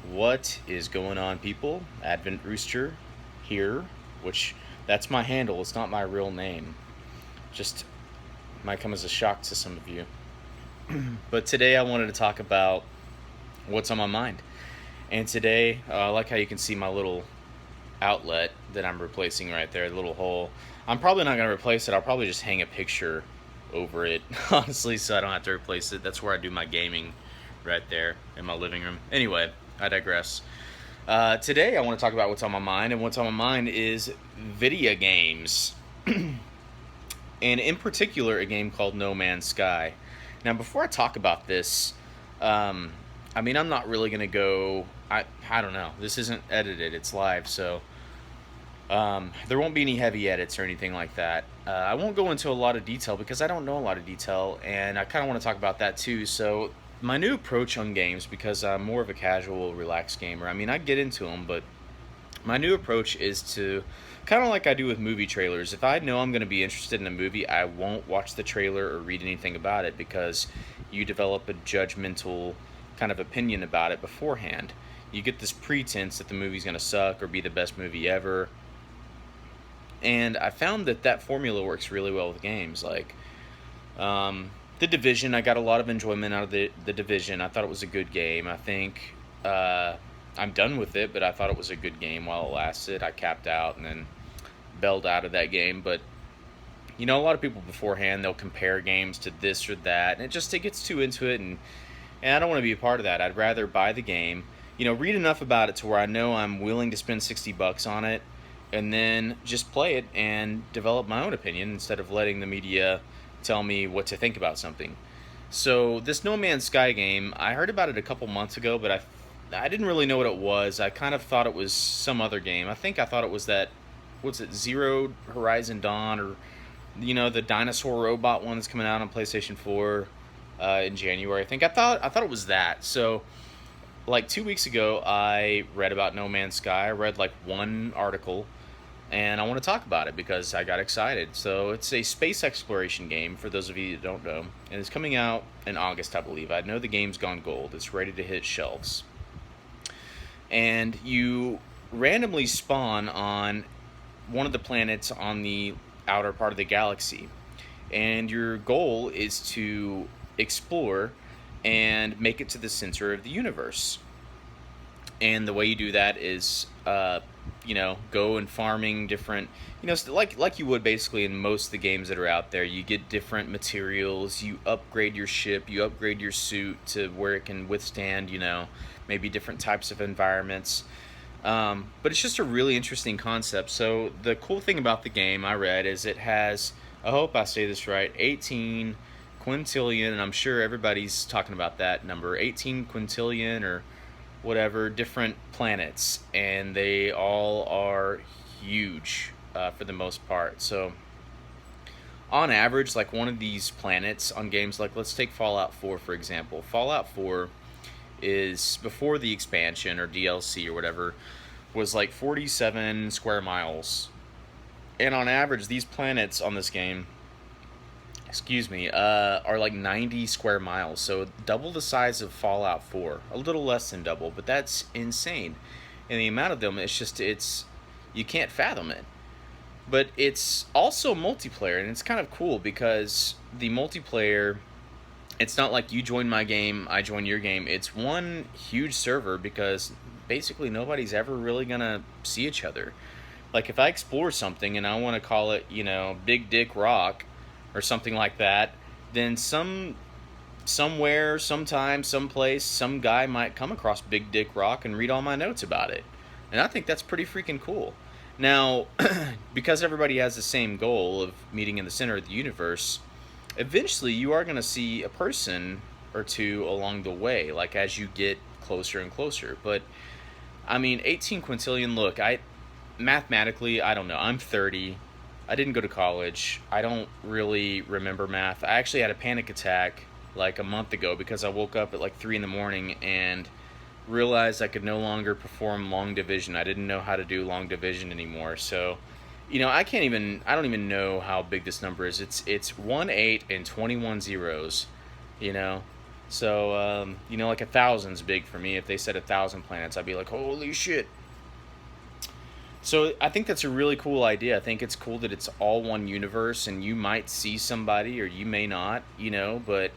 What is going on, people? Advent Rooster here, which that's my handle. It's not my real name. Just might come as a shock to some of you. But today I wanted to talk about what's on my mind. And today, I like how you can see my little outlet that I'm replacing right there, the little hole. I'm probably not going to replace it. I'll probably just hang a picture over it, honestly, so I don't have to replace it. That's where I do my gaming, right there in my living room. Anyway, I digress. Today, I want to talk about what's on my mind, and what's on my mind is video games, and in particular, a game called No Man's Sky. Now, before I talk about this, um, I'm not really gonna go. I don't know. This isn't edited; it's live, so there won't be any heavy edits or anything like that. I won't go into a lot of detail because I don't know a lot of detail, and I kind of want to talk about that too. So, my new approach on games, because I'm more of a casual, relaxed gamer. I get into them, but my new approach is to kind of like I do with movie trailers. If I know I'm going to be interested in a movie, I won't watch the trailer or read anything about it because you develop a judgmental kind of opinion about it beforehand. You get this pretense that the movie's going to suck or be the best movie ever, and I found that that formula works really well with games. Like the Division, I got a lot of enjoyment out of the Division. I thought it was a good game. I think I'm done with it, but I thought it was a good game while it lasted. I capped out and then bailed out of that game. But a lot of people beforehand, they'll compare games to this or that, and it gets too into it, and I don't want to be a part of that. I'd rather buy the game, read enough about it to where I know I'm willing to spend $60 on it, and then just play it and develop my own opinion instead of letting the media tell me what to think about something. So this No Man's Sky game, I heard about it a couple months ago, but I didn't really know what it was. I kind of thought it was some other game. I think I thought it was that, what's it, Zero Horizon Dawn, or the dinosaur robot one that's coming out on PlayStation 4 in January. I thought it was that. So like 2 weeks ago, I read about No Man's Sky. I read like one article, and I want to talk about it because I got excited. So it's a space exploration game, for those of you that don't know, and it's coming out in August, I believe. I know the game's gone gold. It's ready to hit shelves. And you randomly spawn on one of the planets on the outer part of the galaxy. And your goal is to explore and make it to the center of the universe. And the way you do that is, go and farming different, like you would basically in most of the games that are out there. You get different materials, you upgrade your ship, you upgrade your suit to where it can withstand, maybe different types of environments. But it's just a really interesting concept. So the cool thing about the game, I read, is it has, I hope I say this right, 18 quintillion, and I'm sure everybody's talking about that number, 18 quintillion or whatever, different planets, and they all are huge for the most part. So on average, like one of these planets on games, like let's take Fallout 4 for example. Fallout 4 is, before the expansion or DLC or whatever, was like 47 square miles. And on average, these planets on this game, are like 90 square miles. So double the size of Fallout 4. A little less than double, but that's insane. And the amount of them, you can't fathom it. But it's also multiplayer, and it's kind of cool because the multiplayer, it's not like you join my game, I join your game. It's one huge server because basically nobody's ever really gonna see each other. Like if I explore something and I want to call it, Big Dick Rock or something like that, then somewhere, sometime, someplace, some guy might come across Big Dick Rock and read all my notes about it. And I think that's pretty freaking cool. Now, because everybody has the same goal of meeting in the center of the universe, eventually you are going to see a person or two along the way, like as you get closer and closer. But 18 quintillion, look, mathematically, I don't know. I'm 30. I didn't go to college. I don't really remember math. I actually had a panic attack like a month ago because I woke up at like 3 in the morning and realized I could no longer perform long division. I didn't know how to do long division anymore. So, I don't even know how big this number is. It's 1 8 and 21 zeros, you know. So, you know, like 1,000's big for me. If they said 1,000 planets, I'd be like, holy shit. So I think that's a really cool idea. I think it's cool that it's all one universe, and you might see somebody or you may not, you know, but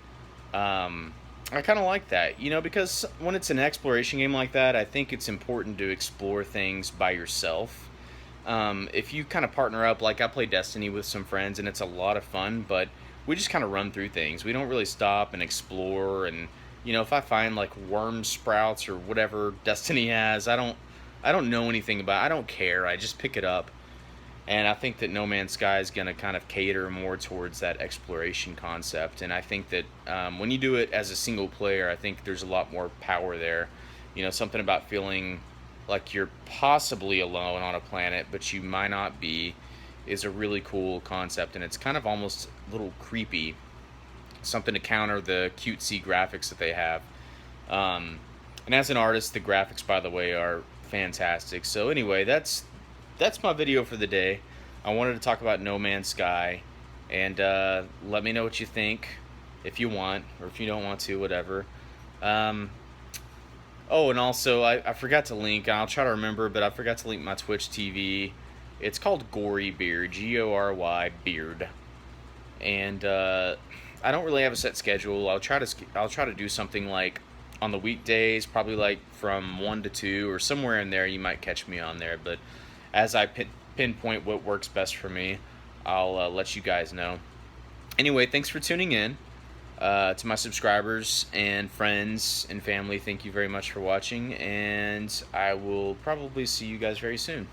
I kind of like that, you know, because when it's an exploration game like that, I think it's important to explore things by yourself. If you kind of partner up, like I play Destiny with some friends, and it's a lot of fun, but we just kind of run through things. We don't really stop and explore. And you know, if I find like worm sprouts or whatever Destiny has, I don't know anything about. I don't care. I just pick it up. And I think that No Man's Sky is going to kind of cater more towards that exploration concept. And I think that when you do it as a single player, I think there's a lot more power there. You know, something about feeling like you're possibly alone on a planet, but you might not be, is a really cool concept. And it's kind of almost a little creepy. Something to counter the cutesy graphics that they have. And as an artist, the graphics, by the way, are fantastic. So anyway, that's my video for the day. I wanted to talk about No Man's Sky, and let me know what you think, if you want, or if you don't want to, whatever. Um, oh, and also, I forgot to link, I'll try to remember, but I forgot to link my Twitch TV. It's called Gory Beard, Gory Beard. And I don't really have a set schedule. I'll try to do something like on the weekdays, probably like from 1 to 2 or somewhere in there. You might catch me on there, but as I pinpoint what works best for me, I'll let you guys know. Anyway, thanks for tuning in. To my subscribers and friends and family, thank you very much for watching, and I will probably see you guys very soon.